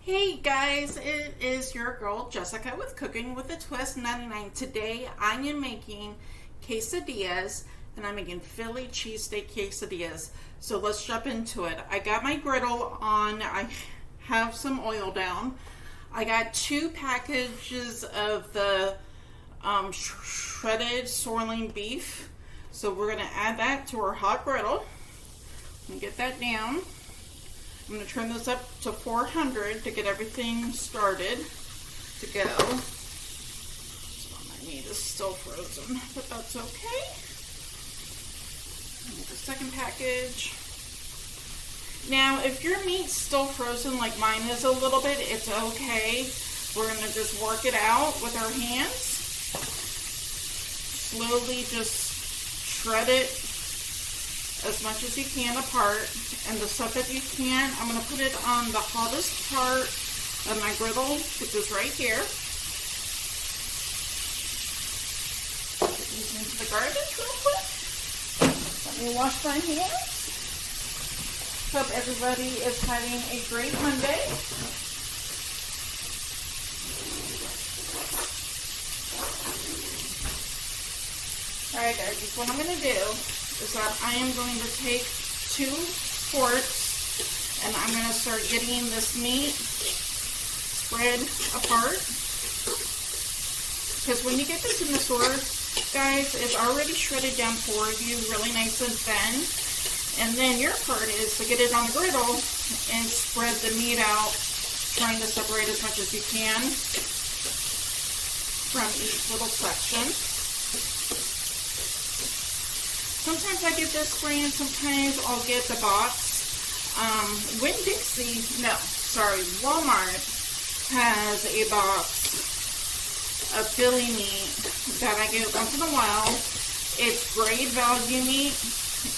Hey guys, it is your girl Jessica with Cooking with a Twist 99. Today I am making quesadillas and I'm making Philly cheesesteak quesadillas. So let's jump into it. I got my griddle on. I have some oil down. I got 2 packages of the shredded sirloin beef. So we're going to add that to our hot griddle and get that down. I'm going to turn this up to 400 to get everything started to go. This one I need is still frozen, but that's okay. Get the second package. Now, if your meat's still frozen like mine is a little bit, it's okay. We're going to just work it out with our hands. Slowly just shred it as much as you can apart, and the stuff that you can, I'm going to put it on the hottest part of my griddle, which is right here. Put these into the garbage real quick. Let me wash my hands. Hope everybody is having a great Monday. Alright guys, this is what I'm going to do. Is that I am going to take 2 forks and I'm going to start getting this meat spread apart. Because when you get this in the store, guys, it's already shredded down for you, really nice and thin. And then your part is to get it on the griddle and spread the meat out, trying to separate as much as you can from each little section. Sometimes I get this brand, sometimes I'll get the box. Walmart has a box of Philly meat that I get once in a while. It's great value meat.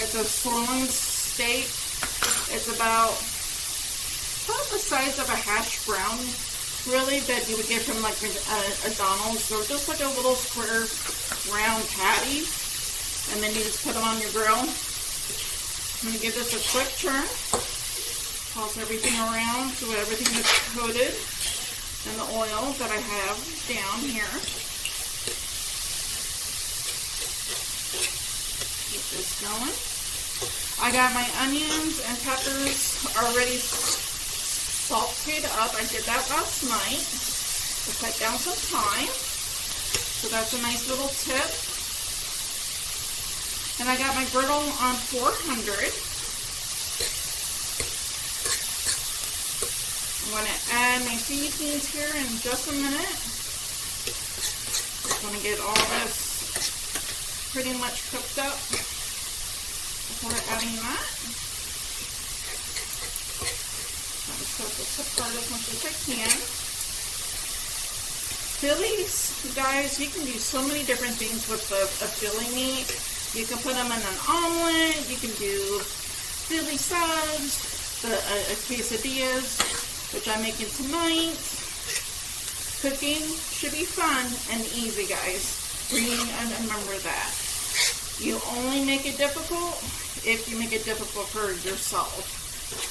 It's a sirloin steak. It's about the size of a hash brown, really, that you would get from like a Donald's. So just like a little square round patty. And then you just put them on your grill. I'm going to give this a quick turn. Toss everything around so everything is coated in the oil that I have down here. Keep this going. I got my onions and peppers already sauteed up. I did that last night to cut down some time. So that's a nice little tip. And I got my griddle on 400. I'm going to add my seasonings here in just a minute. Just want to get all this pretty much cooked up before adding that. I'm going to soak this apart as much as I can. Phillies, guys, you can do so many different things with a Philly meat. You can put them in an omelet, you can do Philly subs, quesadillas, which I'm making tonight. Cooking should be fun and easy, guys. Remember that. You only make it difficult if you make it difficult for yourself.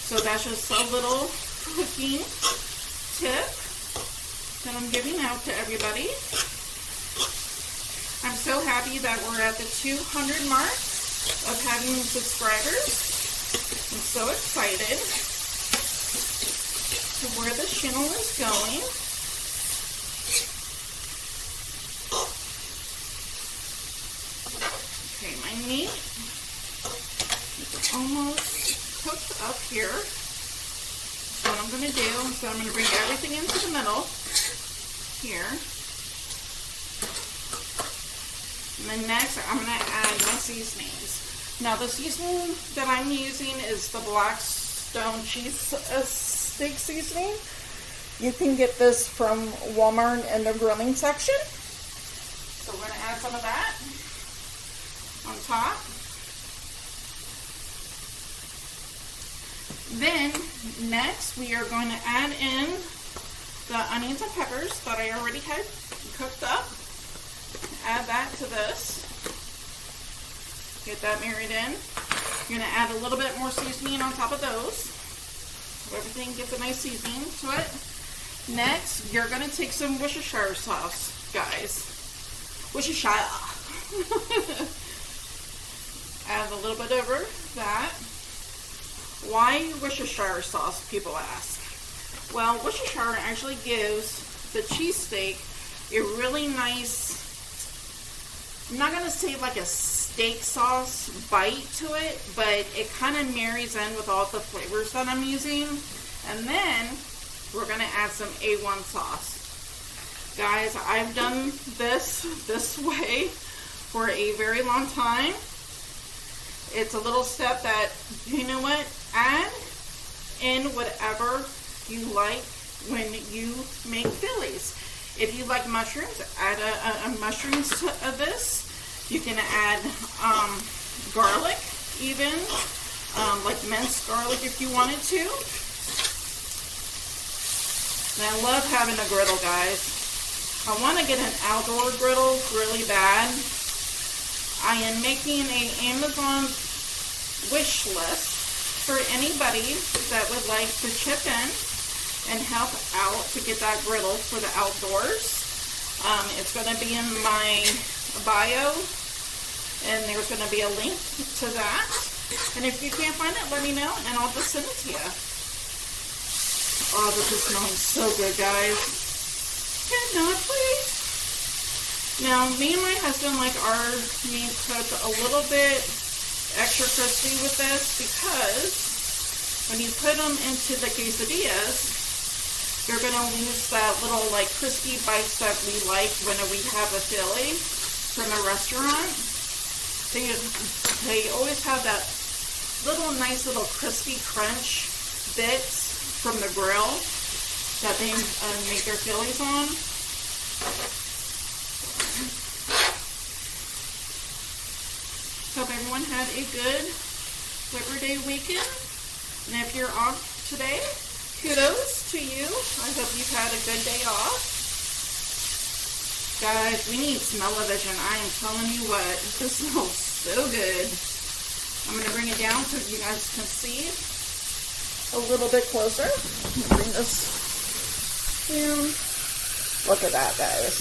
So that's just a little cooking tip that I'm giving out to everybody. I'm so happy that we're at the 200 mark of having subscribers. I'm so excited to where this channel is going. Okay, my meat is almost cooked up here. So what I'm going to do is I'm going to bring everything into the middle here. And then next, I'm going to add my seasonings. Now, the seasoning that I'm using is the Blackstone cheese steak seasoning. You can get this from Walmart in the grilling section. So we're going to add some of that on top. Then, next, we are going to add in the onions and peppers that I already had cooked up. Add that to this. Get that married in. You're going to add a little bit more seasoning on top of those. everything gets a nice seasoning to it. Next, you're going to take some Worcestershire sauce, guys. Worcestershire. Add a little bit over that. Why Worcestershire sauce, people ask? Well, Worcestershire actually gives the cheesesteak a really nice, I'm not going to say like a steak sauce bite to it, but it kind of marries in with all the flavors that I'm using. And then we're going to add some A1 sauce. Guys, I've done this way for a very long time. It's a little step that, you know what, add in whatever you like when you make Phillies. If you like mushrooms, add a mushrooms to this. You can add garlic even, like minced garlic if you wanted to. And I love having a griddle, guys. I want to get an outdoor griddle really bad. I am making an Amazon wish list for anybody that would like to chip in and help out to get that griddle for the outdoors. It's going to be in my bio, and there's going to be a link to that. And if you can't find it, let me know, and I'll just send it to you. Oh, this is smelling so good, guys. Cannot wait. Now, me and my husband like our meat cooked a little bit extra crispy with this because when you put them into the quesadillas, you're going to lose that little like crispy bites that we like when we have a Philly from a restaurant. They always have that nice little crispy crunch bits from the grill that they make their Phillies on. Hope everyone had a good Labor Day weekend. And if you're off today, kudos to you. I hope you've had a good day off. Guys, we need smell-o-vision. I am telling you what, this smells so good. I'm going to bring it down so you guys can see a little bit closer. Let me bring this down. Look at that, guys.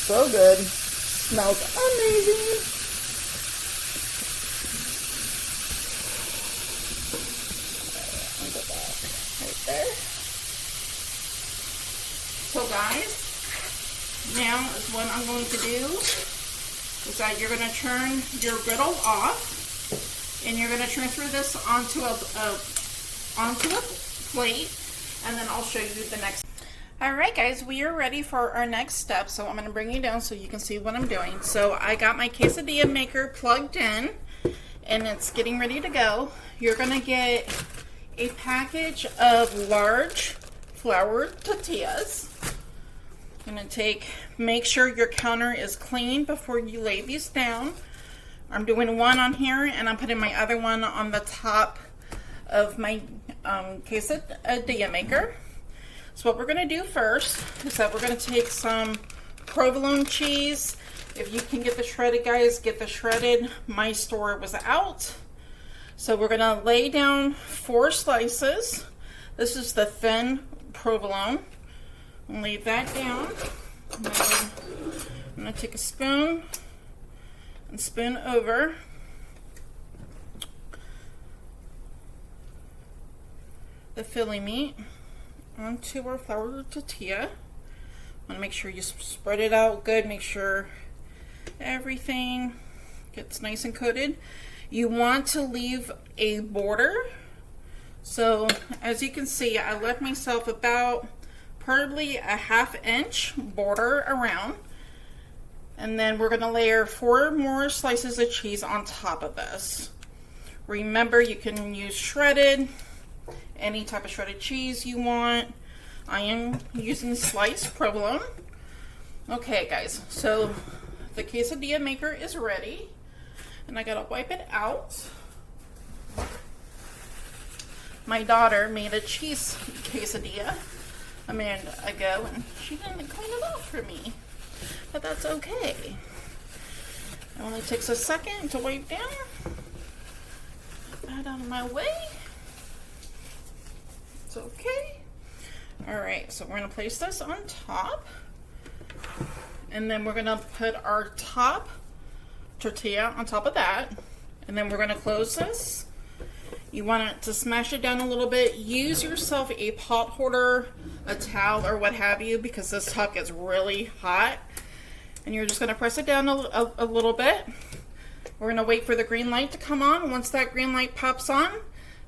So good. Smells amazing. Put that right there. So guys, now is what I'm going to do is that you're going to turn your griddle off. And you're going to transfer this onto a plate, and then I'll show you the next. All right, guys, we are ready for our next step. So I'm going to bring you down so you can see what I'm doing. So I got my quesadilla maker plugged in, and it's getting ready to go. You're going to get a package of large floured tortillas. I'm going to make sure your counter is clean before you lay these down. I'm doing one on here, and I'm putting my other one on the top of my quesadilla maker. So what we're going to do first is that we're going to take some provolone cheese. If you can get the shredded, guys, get the shredded. My store was out. So we're going to lay down 4 slices. This is the thin provolone. Lay that down. I'm going to take a spoon and spoon over the Philly meat onto our floured tortilla. Want to make sure you spread it out good. Make sure everything gets nice and coated. You want to leave a border. So as you can see, I left myself about probably a 1/2 inch border around. And then we're going to layer 4 more slices of cheese on top of this. Remember, you can use shredded, any type of shredded cheese you want. I am using sliced provolone. Okay, guys, so the quesadilla maker is ready. And I got to wipe it out. My daughter made a cheese quesadilla a minute ago, and she didn't clean it off for me. But that's okay. It only takes a second to wipe down. Get that out of my way. It's okay. All right, so we're gonna place this on top. And then we're gonna put our top tortilla on top of that. And then we're gonna close this. You want it to smash it down a little bit. Use yourself a pot holder, a towel, or what have you, because this top gets really hot. And you're just gonna press it down a little bit. We're gonna wait for the green light to come on. Once that green light pops on,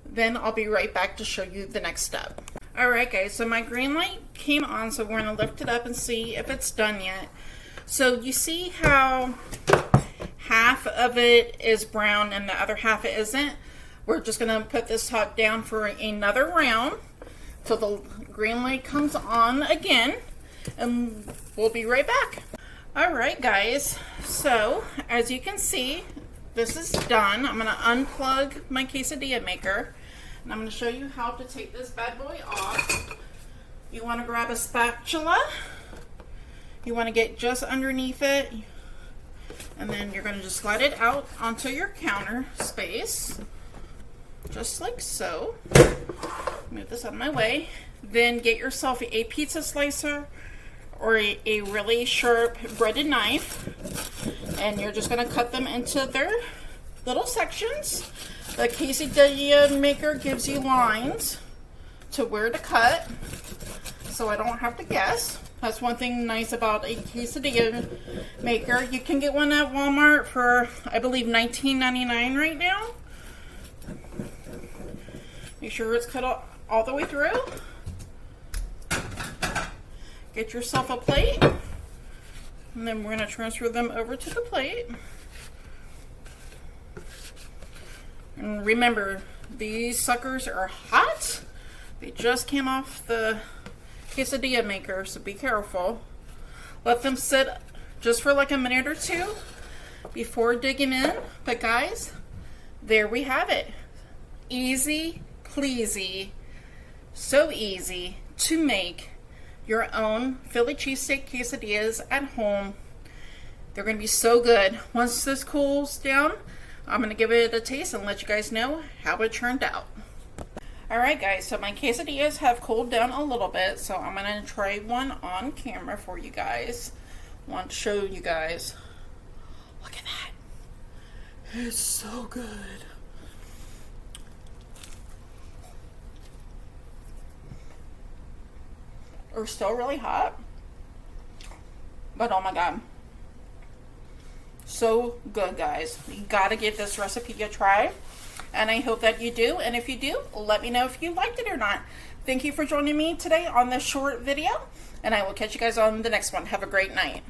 then I'll be right back to show you the next step. All right, guys, so my green light came on, so we're gonna lift it up and see if it's done yet. So you see how half of it is brown and the other half it isn't? We're just gonna put this top down for another round till the green light comes on again, and we'll be right back. All right, guys, so as you can see, this is done. I'm gonna unplug my quesadilla maker, and I'm gonna show you how to take this bad boy off. You wanna grab a spatula. You wanna get just underneath it, and then you're gonna just slide it out onto your counter space. Just like so. Move this out of my way. Then get yourself a pizza slicer or a really sharp breaded knife, and you're just going to cut them into their little sections. The quesadilla maker gives you lines to where to cut, so I don't have to guess. That's one thing nice about a quesadilla maker. You can get one at Walmart for, I believe, $19.99 right now. Make sure it's cut all the way through. Get yourself a plate, and then we're going to transfer them over to the plate. And remember, these suckers are hot. They just came off the quesadilla maker, so be careful. Let them sit just for like a minute or two before digging in. But guys, there we have it. Easy pleasy, so easy to make your own Philly cheesesteak quesadillas at home. They're going to be so good. Once this cools down, I'm going to give it a taste and let you guys know how it turned out. Alright guys, so my quesadillas have cooled down a little bit, so I'm going to try one on camera for you guys. I want to show you guys. Look at that. It's so good. Are still really hot, but oh my god, so good, guys. You gotta give this recipe a try, and I hope that you do. And if you do, let me know if you liked it or not. Thank you for joining me today on this short video, and I will catch you guys on the next one. Have a great night.